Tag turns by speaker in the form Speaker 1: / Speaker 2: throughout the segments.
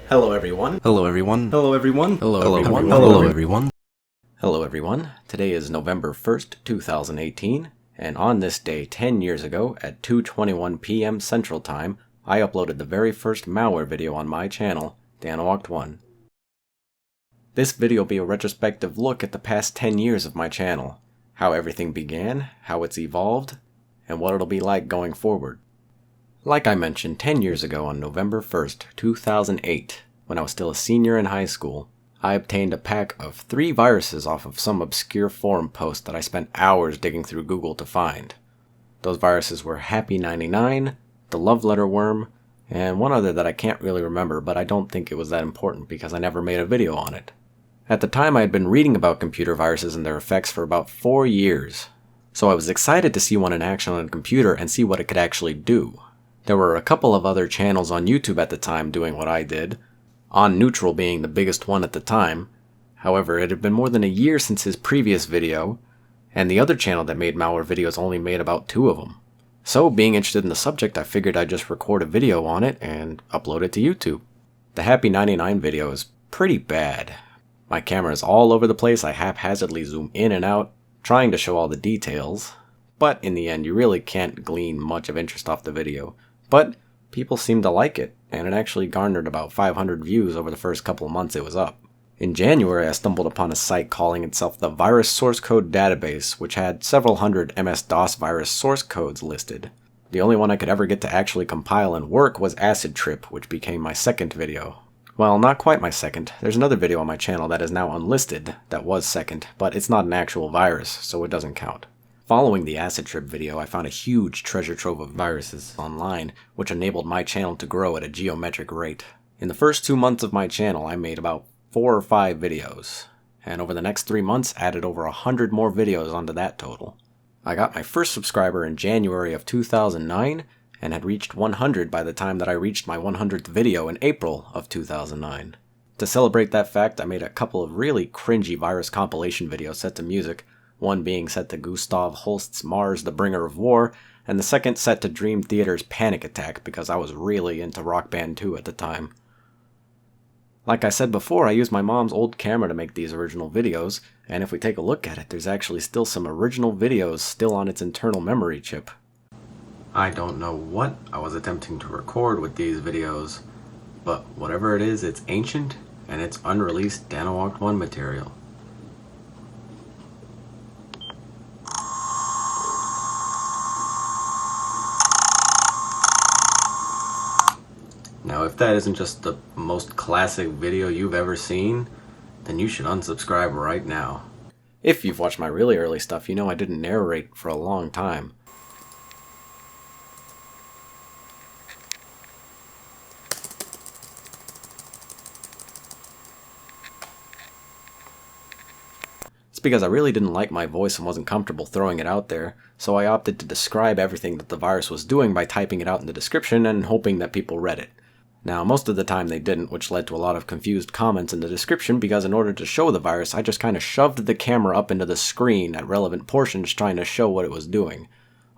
Speaker 1: Hello everyone.
Speaker 2: Hello everyone.
Speaker 1: Hello everyone.
Speaker 2: Hello
Speaker 1: Hello
Speaker 2: everyone.
Speaker 1: everyone.
Speaker 2: Hello everyone.
Speaker 1: Hello everyone. Today is November 1st, 2018, and on this day 10 years ago at 2:21 p.m. Central Time, I uploaded the very first malware video on my channel, danooct1. This video will be a retrospective look at the past 10 years of my channel, how everything began, how it's evolved, and what it'll be like going forward. Like I mentioned, 10 years ago on November 1st, 2008, when I was still a senior in high school, I obtained a pack of 3 viruses off of some obscure forum post that I spent hours digging through Google to find. Those viruses were Happy99, the Love Letter Worm, and one other that I can't really remember, but I don't think it was that important because I never made a video on it. At the time I had been reading about computer viruses and their effects for about 4 years, so I was excited to see one in action on a computer and see what it could actually do. There were a couple of other channels on YouTube at the time doing what I did, On Neutral being the biggest one at the time. However, it had been more than a year since his previous video, and the other channel that made malware videos only made about 2 of them. So, being interested in the subject, I figured I'd just record a video on it and upload it to YouTube. The Happy99 video is pretty bad. My camera is all over the place, I haphazardly zoom in and out, trying to show all the details, but in the end you really can't glean much of interest off the video. But people seemed to like it, and it actually garnered about 500 views over the first couple of months it was up. In January, I stumbled upon a site calling itself the Virus Source Code Database, which had several hundred MS-DOS virus source codes listed. The only one I could ever get to actually compile and work was Acid Trip, which became my second video. Well, not quite my second. There's another video on my channel that is now unlisted that was second, but it's not an actual virus, so it doesn't count. Following the Acid Trip video, I found a huge treasure trove of viruses online, which enabled my channel to grow at a geometric rate. In the first 2 months of my channel, I made about 4 or 5 videos, and over the next 3 months added over 100 more videos onto that total. I got my first subscriber in January of 2009, and had reached 100 by the time that I reached my 100th video in April of 2009. To celebrate that fact, I made a couple of really cringy virus compilation videos set to music, one being set to Gustav Holst's Mars the Bringer of War, and the second set to Dream Theater's Panic Attack because I was really into Rock Band 2 at the time. Like I said before, I used my mom's old camera to make these original videos, and if we take a look at it, there's actually still some original videos still on its internal memory chip. I don't know what I was attempting to record with these videos, but whatever it is, it's ancient, and it's unreleased danooct1 material. Now, if that isn't just the most classic video you've ever seen, then you should unsubscribe right now. If you've watched my really early stuff, you know I didn't narrate for a long time. It's because I really didn't like my voice and wasn't comfortable throwing it out there, so I opted to describe everything that the virus was doing by typing it out in the description and hoping that people read it. Now, most of the time they didn't, which led to a lot of confused comments in the description because in order to show the virus, I just kind of shoved the camera up into the screen at relevant portions trying to show what it was doing.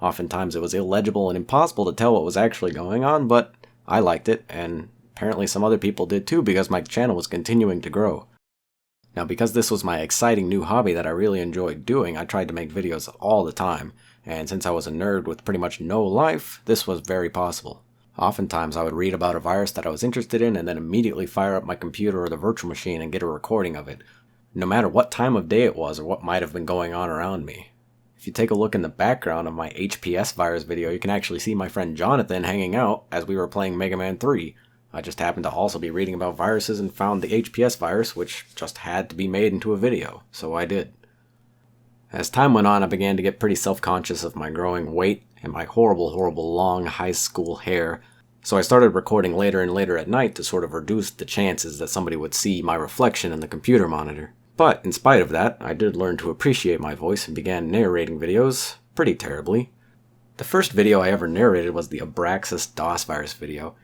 Speaker 1: Oftentimes it was illegible and impossible to tell what was actually going on, but I liked it, and apparently some other people did too because my channel was continuing to grow. Now, because this was my exciting new hobby that I really enjoyed doing, I tried to make videos all the time, and since I was a nerd with pretty much no life, this was very possible. Oftentimes I would read about a virus that I was interested in and then immediately fire up my computer or the virtual machine and get a recording of it, no matter what time of day it was or what might have been going on around me. If you take a look in the background of my HPS virus video, you can actually see my friend Jonathan hanging out as we were playing Mega Man 3. I just happened to also be reading about viruses and found the HPS virus, which just had to be made into a video, so I did. As time went on, I began to get pretty self-conscious of my growing weight and my horrible long high school hair, so I started recording later and later at night to sort of reduce the chances that somebody would see my reflection in the computer monitor. But in spite of that, I did learn to appreciate my voice and began narrating videos pretty terribly. The first video I ever narrated was the Abraxas DOS virus video,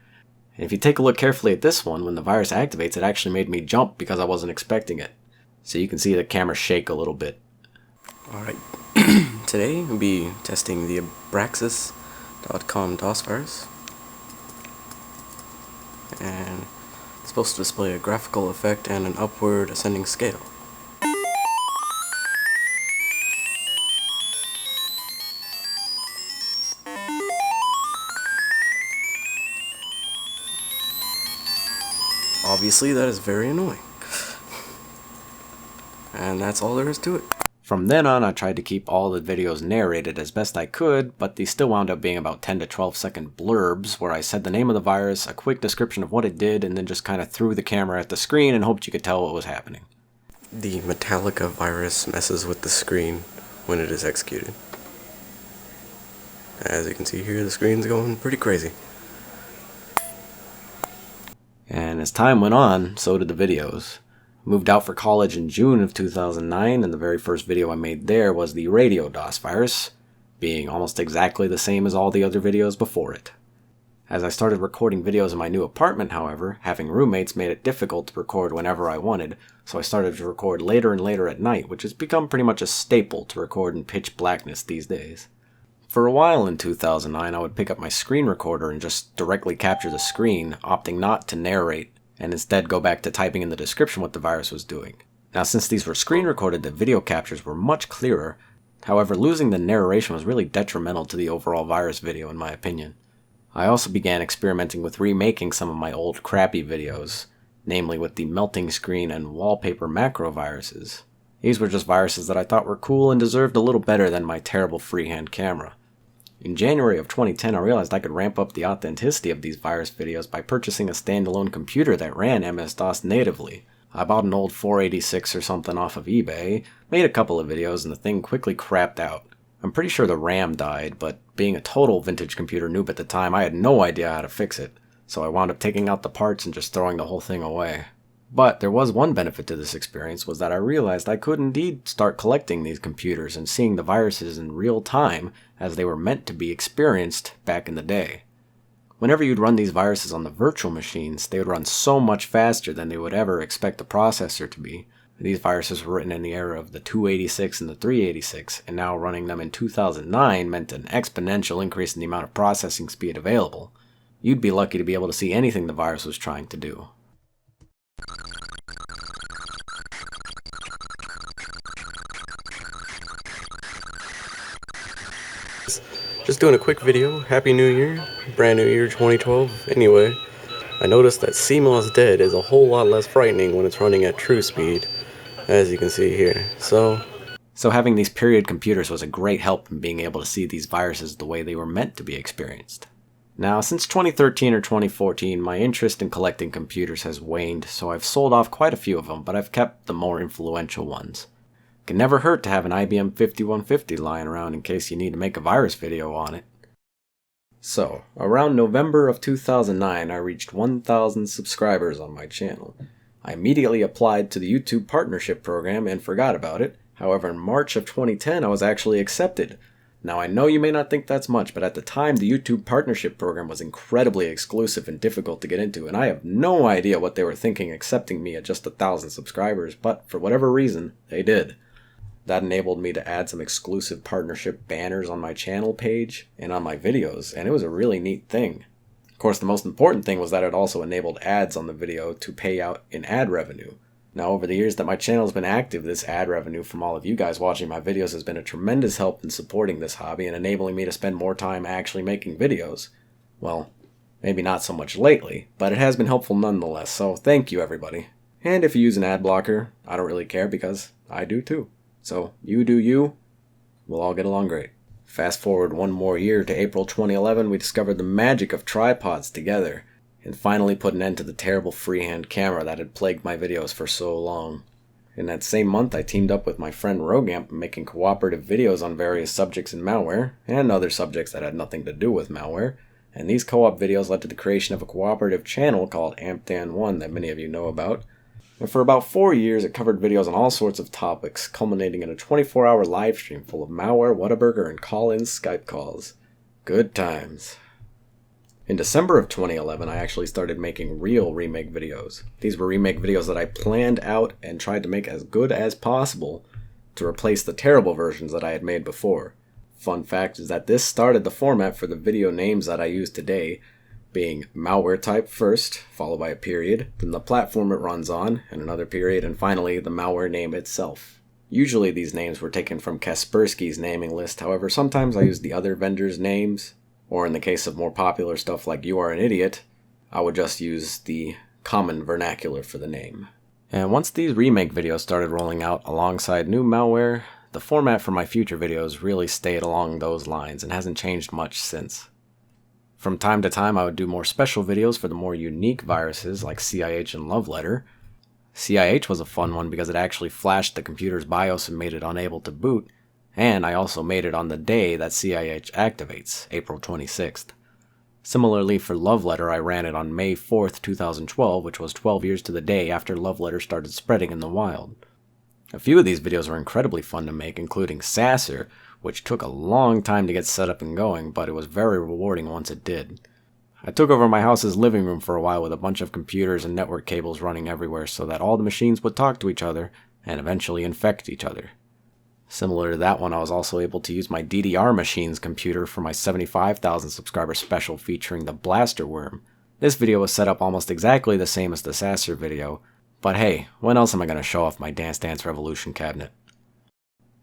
Speaker 1: and if you take a look carefully at this one, when the virus activates, it actually made me jump because I wasn't expecting it. So you can see the camera shake a little bit.
Speaker 2: Alright, today we'll be testing the Abraxas.com DOS virus. And It's supposed to display a graphical effect and an upward ascending scale. Obviously, that is very annoying. And that's all there is to it.
Speaker 1: From then on, I tried to keep all the videos narrated as best I could, but these still wound up being about 10 to 12 second blurbs where I said the name of the virus, a quick description of what it did, and then just kind of threw the camera at the screen and hoped you could tell what was happening.
Speaker 2: The Metallica virus messes with the screen when it is executed. As you can see here, the screen's going pretty crazy.
Speaker 1: And as time went on, so did the videos. Moved out for college in June of 2009, and the very first video I made there was the radio DOS virus, being almost exactly the same as all the other videos before it. As I started recording videos in my new apartment, however, having roommates made it difficult to record whenever I wanted, so I started to record later and later at night, which has become pretty much a staple to record in pitch blackness these days. For a while in 2009, I would pick up my screen recorder and just directly capture the screen, opting not to narrate, and instead go back to typing in the description what the virus was doing. Now, since these were screen recorded, the video captures were much clearer. However, losing the narration was really detrimental to the overall virus video in my opinion. I also began experimenting with remaking some of my old crappy videos, namely with the melting screen and wallpaper macro viruses. These were just viruses that I thought were cool and deserved a little better than my terrible freehand camera. In January of 2010, I realized I could ramp up the authenticity of these virus videos by purchasing a standalone computer that ran MS-DOS natively. I bought an old 486 or something off of eBay, made a couple of videos, and the thing quickly crapped out. I'm pretty sure the RAM died, but being a total vintage computer noob at the time, I had no idea how to fix it, so I wound up taking out the parts and just throwing the whole thing away. But there was one benefit to this experience, was that I realized I could indeed start collecting these computers and seeing the viruses in real time as they were meant to be experienced back in the day. Whenever you'd run these viruses on the virtual machines, they would run so much faster than they would ever expect the processor to be. These viruses were written in the era of the 286 and the 386, and now running them in 2009 meant an exponential increase in the amount of processing speed available. You'd be lucky to be able to see anything the virus was trying to do.
Speaker 2: Just doing a quick video. Happy New Year. Brand new year 2012. Anyway, I noticed that CMOS dead is a whole lot less frightening when it's running at true speed, as you can see here. So
Speaker 1: having these period computers was a great help in being able to see these viruses the way they were meant to be experienced. Now, since 2013 or 2014, my interest in collecting computers has waned, so I've sold off quite a few of them, but I've kept the more influential ones. It can never hurt to have an IBM 5150 lying around in case you need to make a virus video on it. So, around November of 2009, I reached 1,000 subscribers on my channel. I immediately applied to the YouTube Partnership Program and forgot about it. However, in March of 2010, I was actually accepted. Now, I know you may not think that's much, but at the time, the YouTube Partnership Program was incredibly exclusive and difficult to get into, and I have no idea what they were thinking accepting me at just 1,000 subscribers, but for whatever reason, they did. That enabled me to add some exclusive partnership banners on my channel page and on my videos, and it was a really neat thing. Of course, the most important thing was that it also enabled ads on the video to pay out in ad revenue. Now, over the years that my channel has been active, this ad revenue from all of you guys watching my videos has been a tremendous help in supporting this hobby and enabling me to spend more time actually making videos. Well, maybe not so much lately, but it has been helpful nonetheless, so thank you everybody. And if you use an ad blocker, I don't really care because I do too. So, you do you, we'll all get along great. Fast forward one more year to April 2011, we discovered the magic of tripods together, and finally put an end to the terrible freehand camera that had plagued my videos for so long. In that same month, I teamed up with my friend Rogamp, making cooperative videos on various subjects in malware, and other subjects that had nothing to do with malware, and these co-op videos led to the creation of a cooperative channel called danooct1 that many of you know about. And for about 4 years, it covered videos on all sorts of topics, culminating in a 24-hour live stream full of malware, Whataburger, and call-in Skype calls. Good times. In December of 2011, I actually started making real remake videos. These were remake videos that I planned out and tried to make as good as possible to replace the terrible versions that I had made before. Fun fact is that this started the format for the video names that I use today, being malware type first, followed by a period, then the platform it runs on, and another period, and finally the malware name itself. Usually these names were taken from Kaspersky's naming list, however sometimes I use the other vendors' names, or in the case of more popular stuff like You Are an Idiot, I would just use the common vernacular for the name. And once these remake videos started rolling out alongside new malware, the format for my future videos really stayed along those lines and hasn't changed much since. From time to time I would do more special videos for the more unique viruses like CIH and Love Letter. CIH was a fun one because it actually flashed the computer's BIOS and made it unable to boot, and I also made it on the day that CIH activates, April 26th. Similarly for Love Letter, I ran it on May 4th, 2012, which was 12 years to the day after Love Letter started spreading in the wild. A few of these videos were incredibly fun to make, including Sasser, which took a long time to get set up and going, but it was very rewarding once it did. I took over my house's living room for a while with a bunch of computers and network cables running everywhere so that all the machines would talk to each other and eventually infect each other. Similar to that one, I was also able to use my DDR machine's computer for my 75,000 subscriber special featuring the Blaster Worm. This video was set up almost exactly the same as the Sasser video, but hey, when else am I going to show off my Dance Dance Revolution cabinet?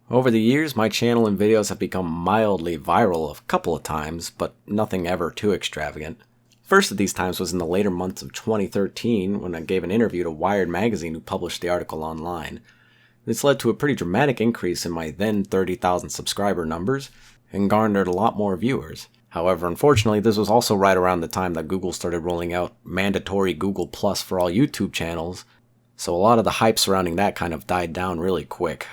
Speaker 1: Over the years, my channel and videos have become mildly viral a couple of times, but nothing ever too extravagant. First of these times was in the later months of 2013 when I gave an interview to Wired magazine who published the article online. This led to a pretty dramatic increase in my then 30,000 subscriber numbers and garnered a lot more viewers. However, unfortunately, this was also right around the time that Google started rolling out mandatory Google Plus for all YouTube channels, so a lot of the hype surrounding that kind of died down really quick.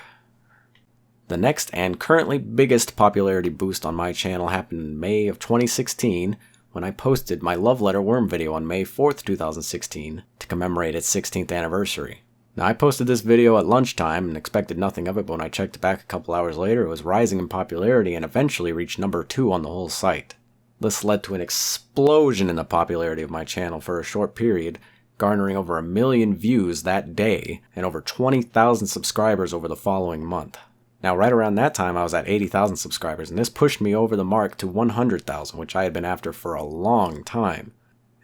Speaker 1: The next and currently biggest popularity boost on my channel happened in May of 2016 when I posted my Love Letter Worm video on May 4th, 2016 to commemorate its 16th anniversary. Now I posted this video at lunchtime and expected nothing of it, but when I checked back a couple hours later it was rising in popularity and eventually reached number 2 on the whole site. This led to an explosion in the popularity of my channel for a short period, garnering over 1 million views that day and over 20,000 subscribers over the following month. Now right around that time I was at 80,000 subscribers and this pushed me over the mark to 100,000, which I had been after for a long time.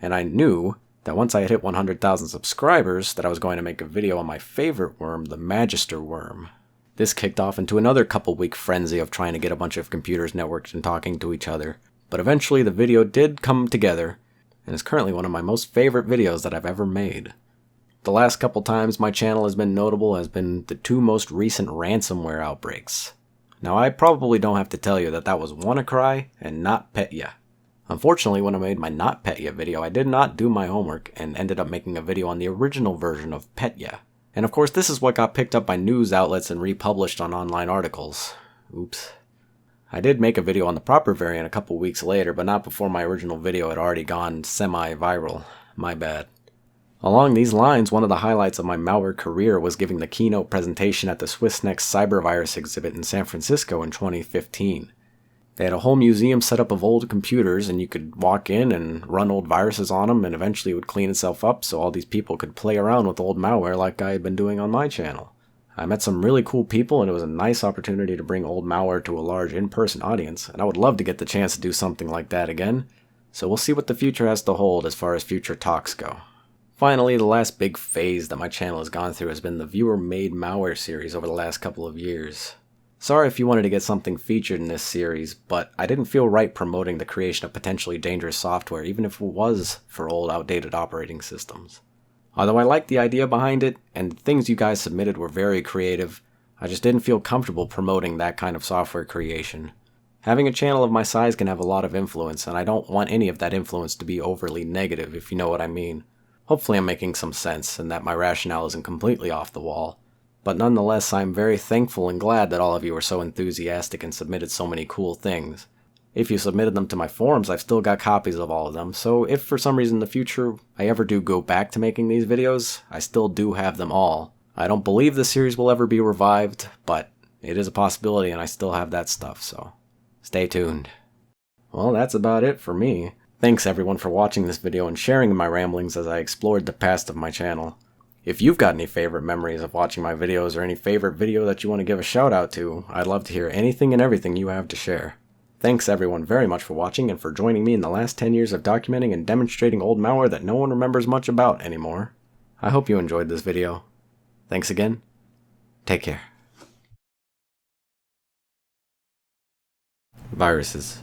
Speaker 1: And I knew that once I had hit 100,000 subscribers that I was going to make a video on my favorite worm, the Magister worm. This kicked off into another couple-week frenzy of trying to get a bunch of computers networked and talking to each other. But eventually the video did come together and is currently one of my most favorite videos that I've ever made. The last couple times my channel has been notable has been the 2 most recent ransomware outbreaks. Now I probably don't have to tell you that was WannaCry and NotPetya. Unfortunately, when I made my NotPetya video, I did not do my homework and ended up making a video on the original version of Petya. And of course this is what got picked up by news outlets and republished on online articles. Oops. I did make a video on the proper variant a couple weeks later, but not before my original video had already gone semi-viral. My bad. Along these lines, one of the highlights of my malware career was giving the keynote presentation at the SwissNext Cybervirus exhibit in San Francisco in 2015. They had a whole museum set up of old computers, and you could walk in and run old viruses on them, and eventually it would clean itself up so all these people could play around with old malware like I had been doing on my channel. I met some really cool people, and it was a nice opportunity to bring old malware to a large in-person audience, and I would love to get the chance to do something like that again, so we'll see what the future has to hold as far as future talks go. Finally, the last big phase that my channel has gone through has been the viewer-made malware series over the last couple of years. Sorry if you wanted to get something featured in this series, but I didn't feel right promoting the creation of potentially dangerous software, even if it was for old, outdated operating systems. Although I liked the idea behind it, and the things you guys submitted were very creative, I just didn't feel comfortable promoting that kind of software creation. Having a channel of my size can have a lot of influence, and I don't want any of that influence to be overly negative, if you know what I mean. Hopefully I'm making some sense, and that my rationale isn't completely off the wall. But nonetheless, I'm very thankful and glad that all of you were so enthusiastic and submitted so many cool things. If you submitted them to my forums, I've still got copies of all of them, so if for some reason in the future I ever do go back to making these videos, I still do have them all. I don't believe the series will ever be revived, but it is a possibility and I still have that stuff, so stay tuned. Well, that's about it for me. Thanks everyone for watching this video and sharing my ramblings as I explored the past of my channel. If you've got any favorite memories of watching my videos or any favorite video that you want to give a shout out to, I'd love to hear anything and everything you have to share. Thanks everyone very much for watching and for joining me in the last 10 years of documenting and demonstrating old malware that no one remembers much about anymore. I hope you enjoyed this video. Thanks again. Take care. Viruses.